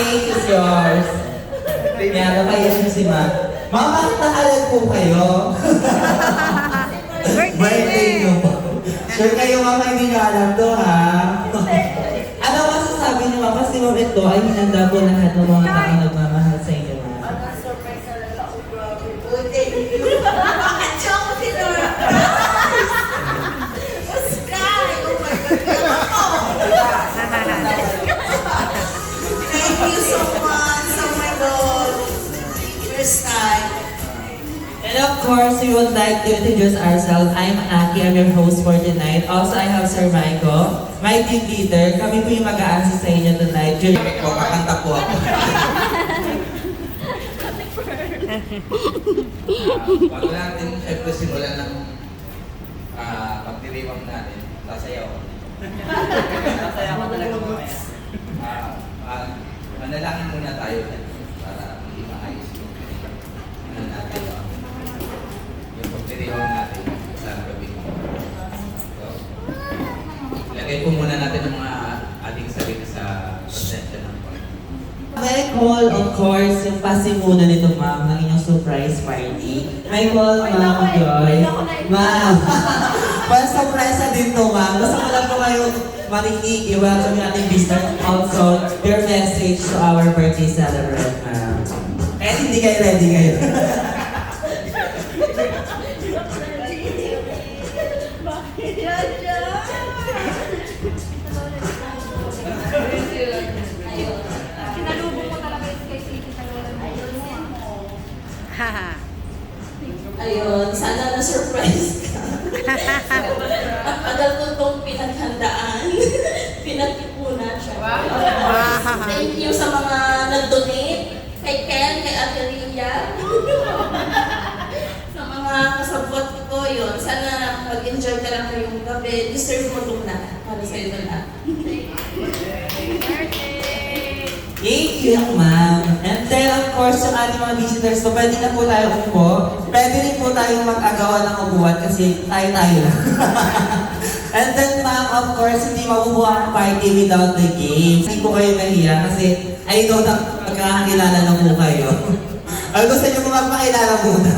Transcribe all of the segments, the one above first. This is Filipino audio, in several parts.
cake is yours. Kaya napaya siya si Ma. Ma'am, bakit nakalan po kayo? Birthday niyo po. Sure kayo, Mama, hindi niyo alam to, ha? Ano masasabi niyo, Mama? Kasi Ma'am, ito ay hinanda po lahat ng mga taong nagmamahal sa inyo, Ma'am. Surprise na lang ako, grabe. Uy, thank you. Bakit siya ako sinura? Sky! Oh my God, thank you so much. Oh my God. First time. And of course, we would like to introduce ourselves. I'm Aki, I'm your host for tonight. Also, I have Sir Michael, my team leader. Kami po yung mag-a-assist sa inyo tonight. Kami po, kakanta po ako. Bago natin syempre simulan ng pagdiriwang natin, sasayaw ko. Sasayaw ko talaga mamaya. Manalangin muna tayo para hindi maayos yung natin yung pagdiriwang natin sa gabi. So, ilagay po muna natin ang mga ating sarili sa presensya ng Panginoon. May call, of course, yung pasimuna nito, Ma'am, ng inyong surprise party. May call, Ma'am Joy. Ma'am, pa-surpresa din to, Ma'am. Basta ko lang po kayo marinig, i-welcome yung ating visitors. Also, your message to our birthday celebrant, Ma'am. Eh, hindi kayo ready ngayon. Kinalubong mo talaga yung kay City sa lola mo. Ayun, sana na-surprise ka. Ang tagal ko itong pinaghandaan. Pinagtipunan siya. Thank you sa mga nag-donate. Kay Ken, kay Ate Ria. Sa mga kasabot ko yun. Sana mag-enjoy ka lang ngayong gabi. Deserve mo itong lahat. Para sa'yo na lahat. Thank you, Ma'am. And then, of course, yung ating mga visitors, so pwede na po tayo umupo. Pwede rin po tayong mag-agawan ng upuan kasi tayo-tayo lang. And then, Ma'am, of course, hindi mabubuha ang party without the games. Hindi po kayo nahiya kasi I know na magkakakilala na po kayo. Ay, gusto niyo po magpakilala muna.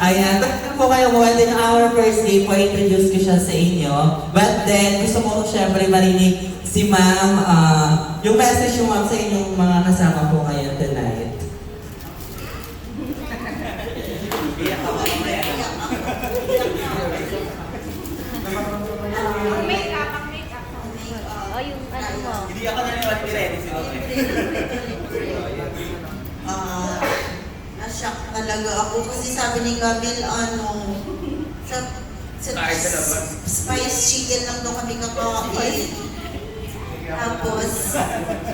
Ayan, kung po kayo mo, and then our first day po, introduce ko siya sa inyo. But then, gusto ko syempre marinig si Ma'am, yung message yung Ma'am sa inyong mga kasama po ngayon tonight. Ang make-up, ang make-up. Oh, yung ano mo. Hindi ako naniwala ready si Mami. Na-shock talaga ako kasi sabi ni Gabil, sa Kahit sa labas. spice chicken lang daw kami kakain. Tapos,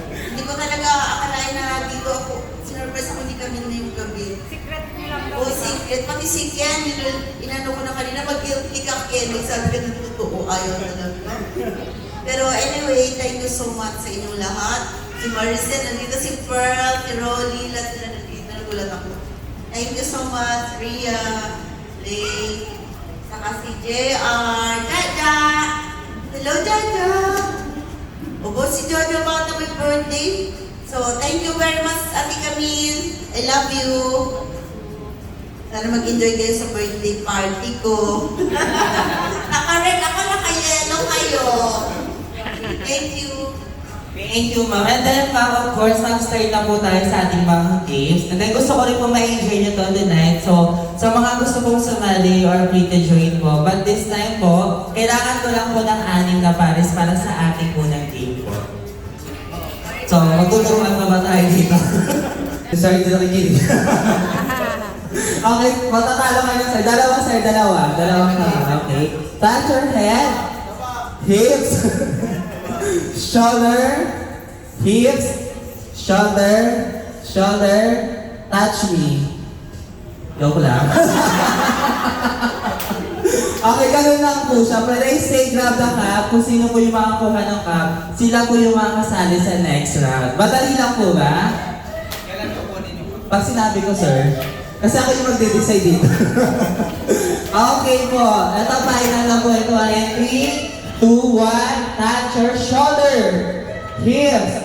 hindi ko talaga akalain na dito ako, sinurprise ko ni Gabil ngayong gabi. Secret niyo lang daw. O secret, pati si Ken, inano ko na kanina, mag-guilty ka Ken, nagsabi ka ng totoo, ayaw talaga. Pero anyway, thank you so much sa inyong lahat. Si Maricel, nandito si Pearl, si Rolly, lahat sila nandito, nagulat ako. Thank you so much, Ria, Lay, saka si JR, Jaja! Hello, Jaja! Obo, si Jojo about na may birthday. So, thank you very much, Ate Camille. I love you. Sana mag-enjoy kayo sa birthday party ko. Naka-red ako, naka-yellow kayo. Thank you. Thank you, Ma'am. And then, Ma'am, of course, nag-start na po tayo sa ating mga games. And then, gusto ko rin po ma-enjoy nyo to tonight. So, sa mga gusto pong sumali or free to join po. But this time po, kailangan ko lang po ng 6 na pares para sa ating unang game po. So, magtuturuan pa ba tayo dito? Sorry, dito nakikinig. Okay, matatalo kayo, sir. Dalawa. Dalawa ka. Okay. Touch your head. Hips. Shoulder. Hips. Shoulder. Shoulder. Touch me. Joke lang. Okay, ganun lang po siya. Pero I say grab the cup. Kung sino po yung makakuha ng cup, sila po yung makakasali sa next round. Madali lang po ba? Kailan ko kunin yung Pag sinabi ko, sir, kasi ako yung magde-decide dito. Okay po. Ito, final na po ito. 3, 2, 1. Touch your shoulder. Hips.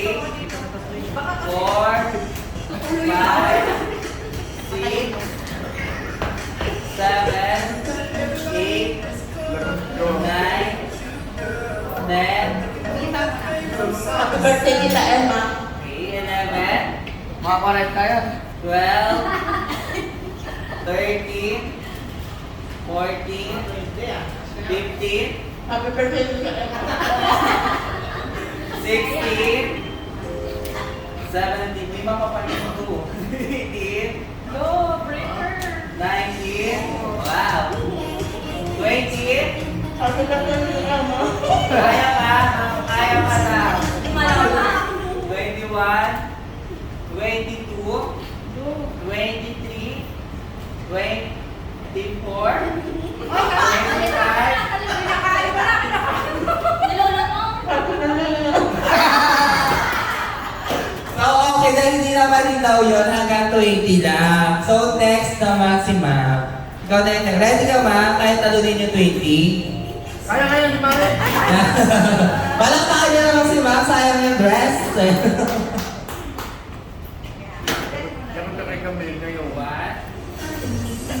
8, 9, birthday kita, Emma. Okay, 11, Mga 40 yan. 12, 13, 14, 15, Happy birthday kita, Emma. 16, 17, may mapapanin mo to. 18, No, breaker. 19, wow. 20, Happy birthday kita, Emma. kaya ka, kaya ka na. Malama. 21, 22, 23, 24, 25, Nilola mo. So, okay, dahil hindi naman rin daw yun, hanggang 20 lang. So, next naman si Ma'am. Ikaw na yun. Ready ka, Ma'am? Kahit talunin yung 20? Kaya ni Mare. Palakpakan niyo naman si Ma'am. Sayang yung dress. Dapat ka kay Camille ngayon. 1, 2, 3,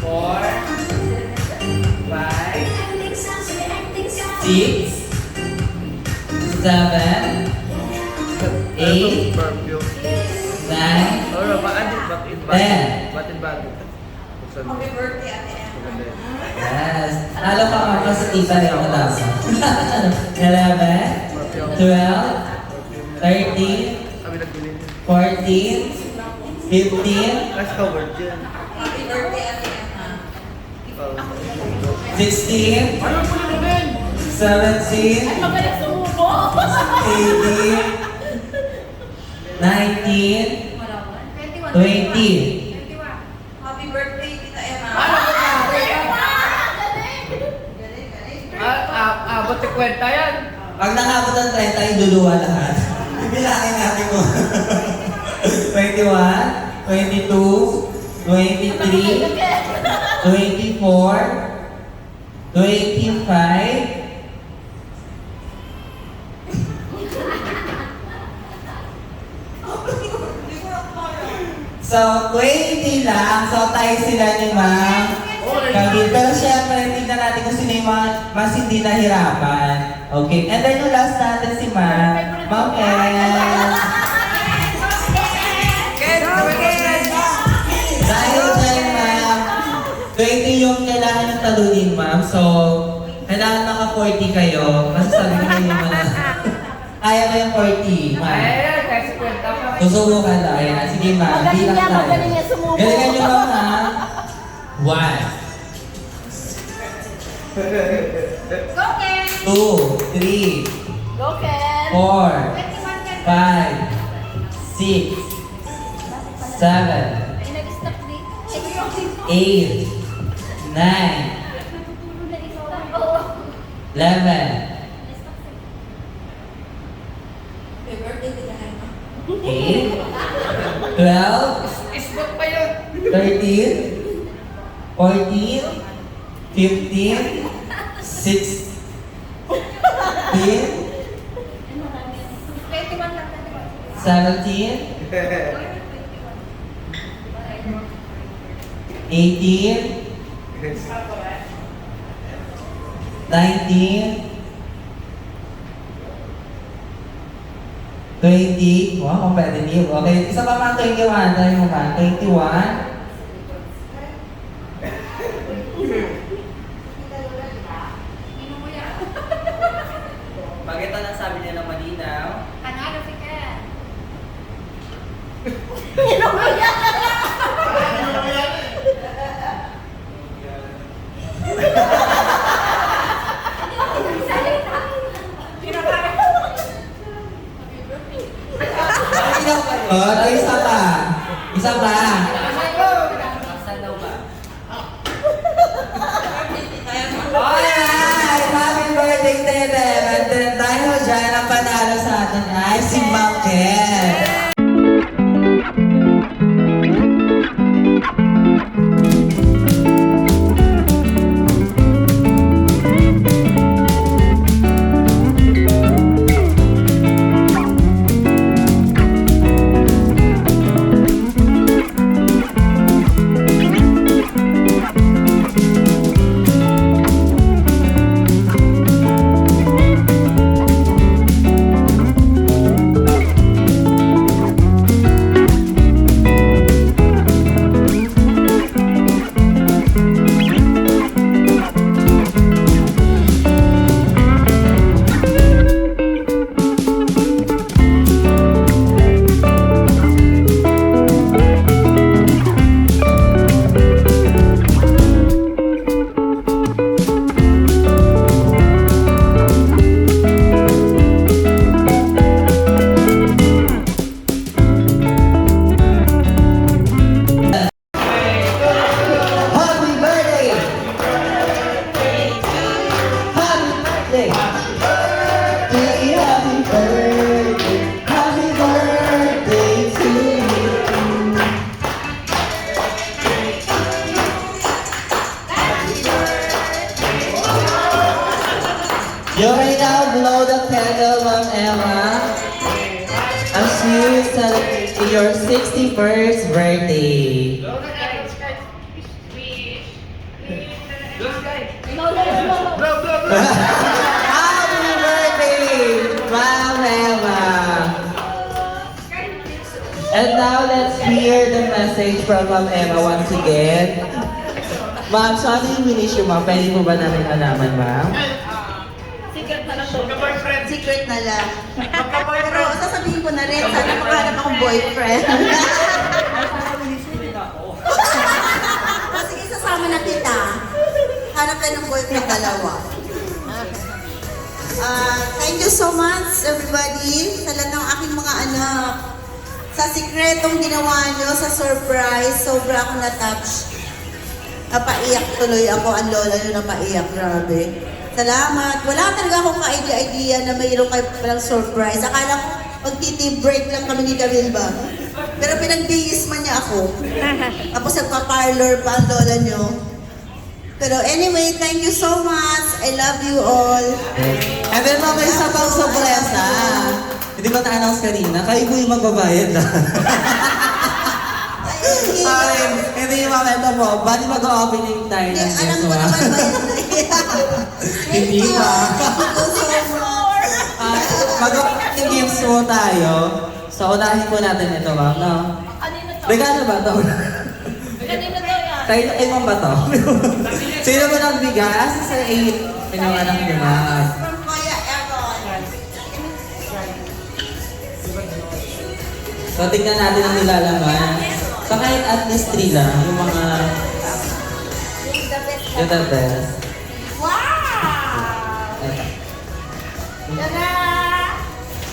4, 5, 6, 7, 8, 9, Ano ba? Bakit ba? Bakit ba? Happy birthday, Ate Emma. yes. Lalo pa ako kasi tita rin ako dapat. 11, 12, 13, Kami nagbili. 14, 15, Mas covered dyan. Happy birthday, Ate Emma. 16, Ano po yung men? 17, Magaling sumubo. 18, 19, 21. 20. Happy birthday, Tita Emma. Abot 50 yan. Pag nakabot ng 30, iduluwa lahat. Bilangin natin mo. 21, 22, 23, 24, 25, so 20 lang. So tayo sila ni Ma'am. Kami. Pero syempre, tignan natin kung sino yung mas hindi nahirapan. Okay. And then yung last natin si Ma'am. Ma'am Ken. Dahil dyan, Ma'am, 20 yung kailangan ng talunin, Ma'am. So, kailangan maka 40 kayo. Kasi sabi ko yung mga... Kaya ko yung 40, Ma'am. Ay, kasi 50 pa. Susubukan lang. Ayan. Sige, Ma'am. Bilang tayo. magaling niya sumubo. Galingan nyo, Ma'am, ha? 1, Go, Ken. 2, 3, Go, Ken. 4, 21 Ken. 5, 6, 7, Ay, nag-stop din. 8, 9, 11, Happy birthday, Tita Emma. 8, 12, Isbot pa yun. 13, 14, 15, 16, 21 lang. 17, 18, 19, 20. Wow, competitive. Okay, isa pa mga 21. Tayo mo ba? 21. Ino mo yan. Pag ito na sabi niya ng malinaw, Panalo si Ken. Oh, ito isa pa. Isa pa. saan daw ba? Alright! Happy birthday, Tete! And then dahil dyan, ang panalo sa atin ay si Ma'am Ken. You may now blow the candle, Ma'am Emma, as you celebrate your 61st birthday. No, no, no, no. Happy birthday, Ma'am Emma! And now let's hear the message from Ma'am Emma once again. Ma'am, so ano yung winish yung ma'am? Pwede mo ba namin malaman, ma'am? Secret na lang to. Secret na lang. Pero sasabihin ko na rin, sana makahanap akong boyfriend. O sige, sasama na kita. Hanap tayo ng boyfriend dalawa. Thank you so much, everybody, sa lahat ng aking mga anak. Sa sikretong ginawa nyo, sa surprise, sobra akong na-touch. Napaiyak tuloy ako, ang lola nyo napaiyak, grabe. Salamat. Wala talaga akong ka-idea na mayroon kayo palang surprise. Akala ko mag-tea break lang kami ni Camille ba? Pero pinagbihis man niya ako. Tapos nagpa-parlor pa ang lola nyo. Pero anyway, thank you so much. I love you all. And then ma'am, may isa pang sorpresa. Hindi ba na-announce kanina? Kayo po yung magbabayad na. Sorry, hindi yung ma'am, ito po. Bali mag-opening tayo ng Alam guest, ko ma'am. naman ba yun? Hindi pa. Thank you so much. Mag-opening gifts po tayo. So, unahin po natin ito, ma'am, no? Kanino to? Regalo ba ito? Kanino to yan? Kayo, ma'am ba ito? Sino mo nagbigas? Sa 8, pinanganak niyo, ma'am. From Kuya Egon. So, tignan natin ang nilalaman. So, kahit at least 3 lang, yung mga... Yung the best. Wow! Tada!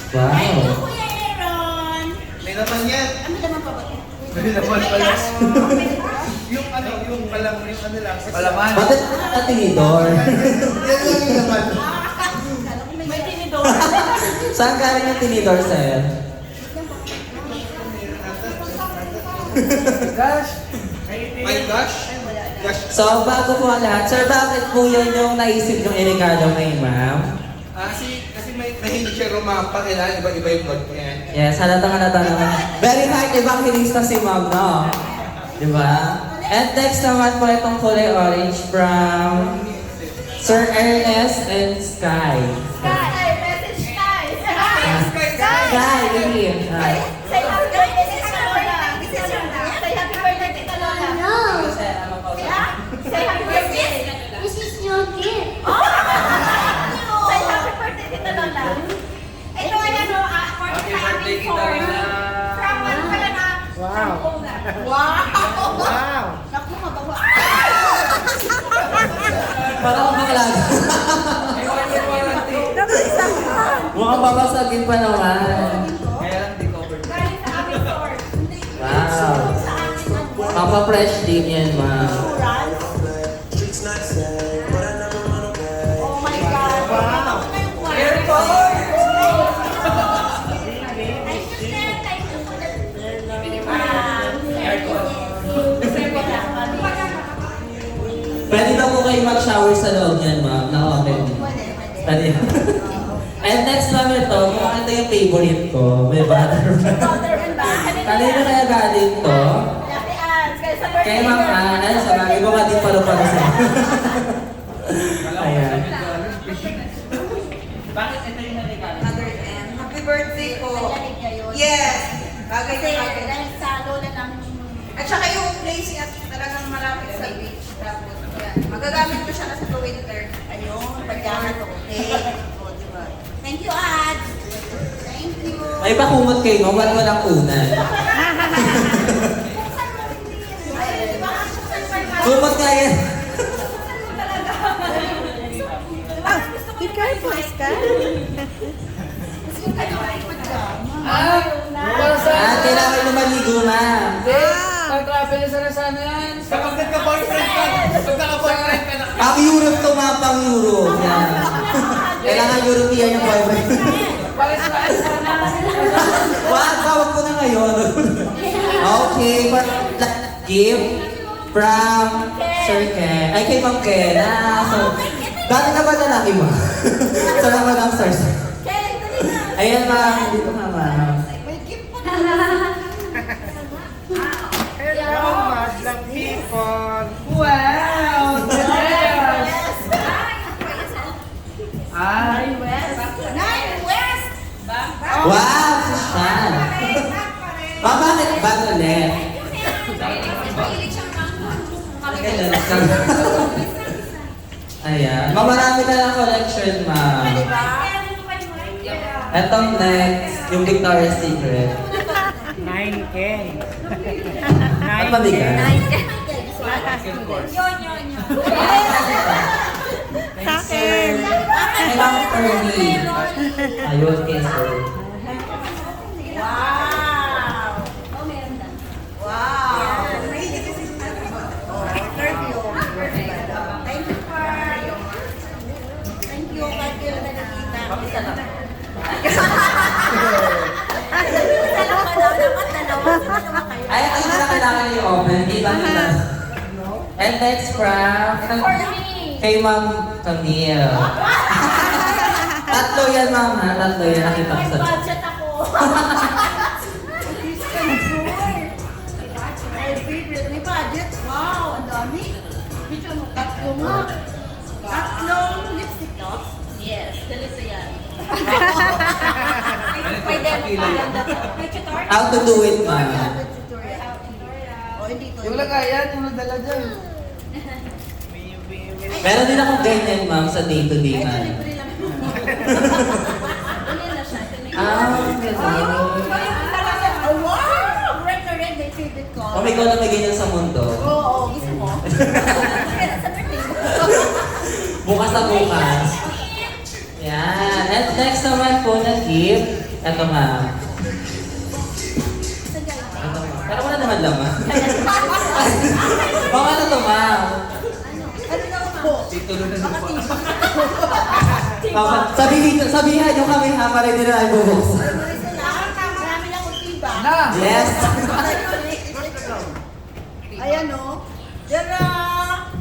Wow! Thank you, Kuya Aaron! May naman yan. Ano naman pa ba? May naman pala. Yung ano, yung palang, yung ano lang. Palaman. Bakit ang tinidor? Yan lang yung naman. May tinidor. Saan galing yung tinidor sa'yo? Gosh. My gosh. Gosh. So, bago po ang lahat, sir, bakit po yun yung naisip yung iregalo kay ma'am? Kasi may mahilig siya rumampa, kailangan iba-iba yung vlog niya. Yes, halata naman. Very hard evangelista si ma'am, no? Diba? And next naman po itong kulay orange from Sir Ernest and Sky. Sky! Message Sky! Sky, really. Say happy birthday, Tita Lola! Say happy birthday, Tita Lola! Say happy birthday! This is your gift. Say happy birthday, Tita Lola! Ito ay ano, Happy birthday, Tita Lola. From ano pala na? From Kona. Wow! Naku, mabawa. Para akong bakalaga. Mukhang babasagin pa naman. Kaya lang di covered. Galing sa aming store. Wow. Sa amin ang buwan. Papa-fresh din yan, ma'am. Oh my God. Wow. Very covered. Thank you, sir. Thank you for the... Pwede ba po kayo mag-shower sa loob niyan, ma'am? Na-open. Pwede. And next naman ito, kung ito yung favorite ko, may butterfly. Kanina kaya galing to? Happy Ann. Sa birthday Kay Ma'am Ann, ay sa bagay ko din paru-paro sa Ayan. Bakit ito yung naligalo? Mother M. Happy birthday po. Nayanig niya yun. Yes. Bagay Kasi na bagay. dahil sa lola ng... At saka yung place niya talagang malapit sa beach. Tapos, yan. Magagamit ko siya na sa winter. Ayun, pagyahan ko. Okay. O, diba? Thank you, Ad. Thank you. May pakumot kayo, no? Ba't walang unan? Kumot nga yan. Be careful, Sky. Ah, kailangan mo maligo, ma'am. Ang travel na sana yan. Kapag nagka-boyfriend ka, pag naka-boyfriend ka na. Pang Europe to, ma'am, pang Europe. Yan. Kailangan European yung boyfriend. Pares-pares sana. Wag ko na ngayon. Okay, gift from Sir Ken. Ay, kay Ma'am Ken. So, dati na ba lalaki mo? Sarap mo ng stars. Ken, dali na. Ayan, ma'am. Dito nga, ma'am. May gift pa. Hello, madlang people. Wow! Yes. Ay, Nine West. Wow, Susan. Ma'am, bakit ba ulit? Ayan. Ma'am, marami ka ng collection, ma'am. Diba? Etong next, yung Victoria's Secret. 9K. At mabigat. Sa akin. Kailangan early. Ayun, keso. Wow. Wow. Thank you, Par. Thank you, Katil, na nakita. Isa lang. Ay, ay, na kailangan i-open. Iba kita. And next from kay Ma'am Camille. Tatlo yan, ma'am, ha? Tatlo yan. Nakita ko sa Budget ako. May budget? Wow, ang dami. Picture mo, tatlo nga. Tatlong lipstick gloss? Yes, dalito yan. Pwede, maganda to. How to do it, ma'am. O, hindi to. Yung lagayan, yung nadala dyan. Meron din akong ganyan, ma'am, sa day-to-day Ito, na. libre lang. Ano na siya? Ito na yun. Ah, Oh, wow! Red na red, my favorite color. kung ikaw na may ganyan sa mundo, Oo, gusto mo? Kaya sa birthday mo. bukas na bukas. Yan. And next naman po na gift, eto, ma'am. Eto, ma'am. Pero wala naman laman. Baka na to, ma'am. Ano na po? Titulo na Baka TV. Sabihan nyo kami, ha, para hindi na ibubuksan. Marami na akong tiba. Na! Yes. Ayan o. Tara!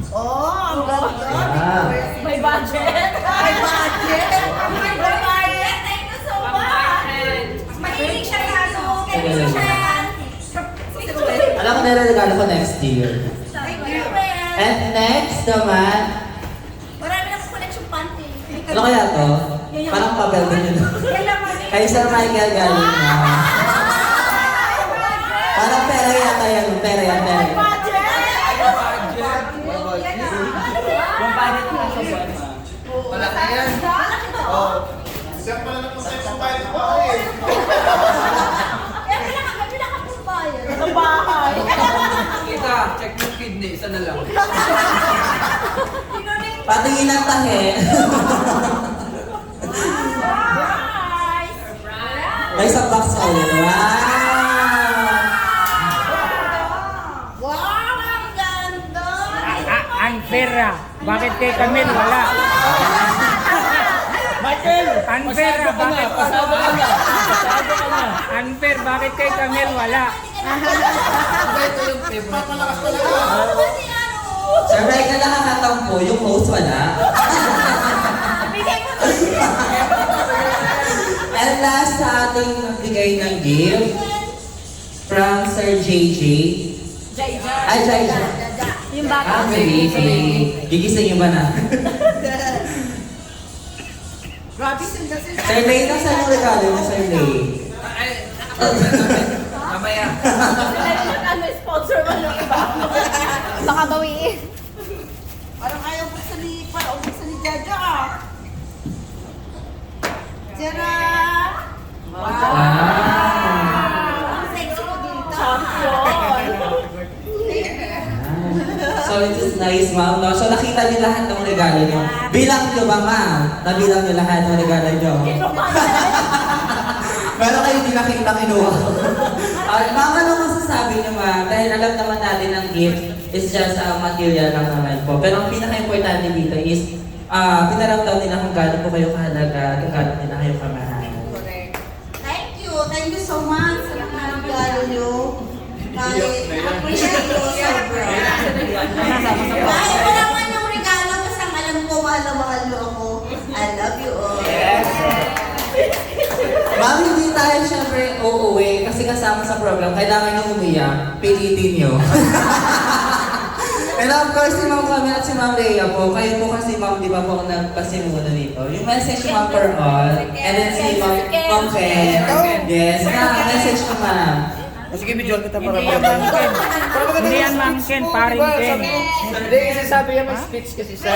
Oh, ang ganda. Wow. May budget. May budget. May budget. Thank you so much. Mahilig siya sa ano. Thank you siya. Alam ko nilaregalo ko next year. Thank you, Well. And next naman, Marami na akong collection panty. ano kaya to? Parang papel din yun. Kay Sir Michael galing na. Parang pera yata yan. Pera yan, pera yan. Yung budget mo sa buwan, ma'am. Malaki yan. Isang pala na po sa isang bahay sa bahay. Sa bahay. Kita, check yung kidney, isa na lang. Patingin ng tahe. May isang box ka ulit. Wow! Wow, ang ganda. Unfair ah. Bakit kay Camille wala? Michael! Unfair ah. Bakit? Pasado ka na. Pasado ka na. Unfair. Bakit kay Camille wala? Ito yung favorite mo. Sir Michael nakakatampo, yung host wala. And last sa ating nagbigay ng gift from Sir JJ. Ay, JJ. Yung bata. Ah, baby. Gigising yung ba na? Grabe, sila. Sir Lay, nasaan yung regalo niya, Sir Lay? Ay, mamaya. Ano, sponsor mo ng iba? Baka bawiin. Parang ayaw buksan ni, parang buksan ni Jaja ah. Tara! Wow! Ang sexy ko dito. Champion! So it is nice, ma'am, no? So nakita niyo lahat ng regalo niyo. Bilang niyo ba, ma'am? Nabilang niyo lahat ng regalo niyo? Pero kayo hindi nakita kinuha. Ma'am, ano masasabi niyo, ma'am? Dahil alam naman natin ang gift is just material lang naman po. Pero ang pinaka-importante dito is pinaramdaw nila kung gaano po kayo kahalaga at kung gaano nila kayo kamahal. Correct. Thank you. Thank you so much sa mga regalo nyo. Kahit appreciate ko sobra. Kahit wala man yung regalo, basta alam ko mahal na mahal nyo ako. I love kasama sa program, kailangan nyo umiyak, pilitin nyo. And of course, si Ma'am Camille at si Ma'am Rhea po, kayo po kasi Ma'am, di ba po nagpasimula dito? Yung message Ma'am for all, and then si Ma'am Ken. Yes, message ko Ma'am. Sige, bidyon kita para Hindi yan Ma'am Ken. Hindi yan Ma'am Ken, paring Ken. Hindi, kasi sabi niya may speech kasi siya.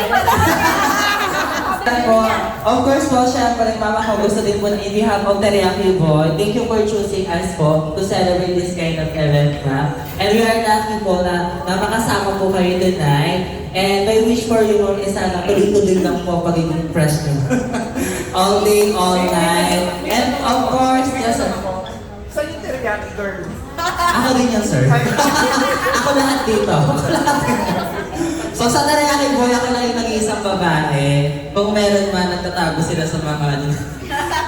Po, of course po, syempre, Mama ko, gusto din po in behalf of Teriyaki Boy, thank you for choosing us po to celebrate this kind of event, ma'am. And we are lucky po na makasama po kayo tonight. And my wish for you, ma'am, is sana tuloy-tuloy lang po pagiging fresh nyo. All day, all night. And of course, yes, Saan yung teriyaki girl? ako din yan, sir. Ako lahat dito. Ako lahat dito. So sa Teriyaki Boy, ako lang yung nag-iisang babae. Kung meron man, nagtatago sila sa mga ano.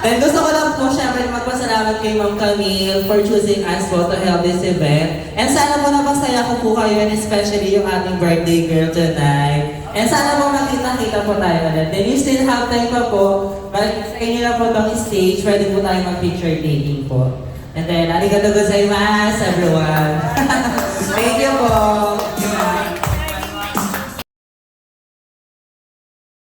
Then gusto ko lang po syempre magpasalamat kay Ma'am Camille for choosing us po to help this event. And sana po napasaya ko po kayo, and especially yung ating birthday girl tonight. And sana po makita-kita po tayo ulit. Then you still have time pa po. Balik sa inyo na po itong stage, pwede po tayo mag-picture taking po. And then, arigatou gozaimasu everyone.